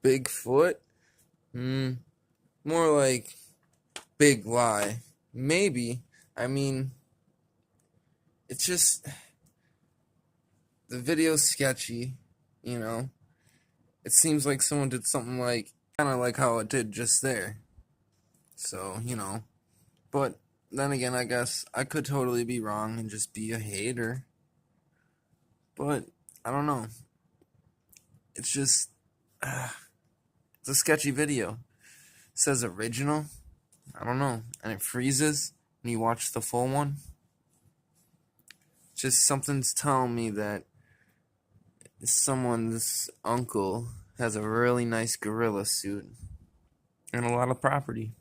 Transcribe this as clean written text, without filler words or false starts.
Bigfoot? More like big lie. Maybe. I mean, it's just the video's sketchy, you know. It seems like someone did something like kind of like how it did just there. So, but then again, I guess I could totally be wrong and just be a hater. But I don't know. It's just it's a sketchy video. It says original. I don't know, and it freezes when you watch the full one. Just something's telling me that someone's uncle has a really nice gorilla suit and a lot of property.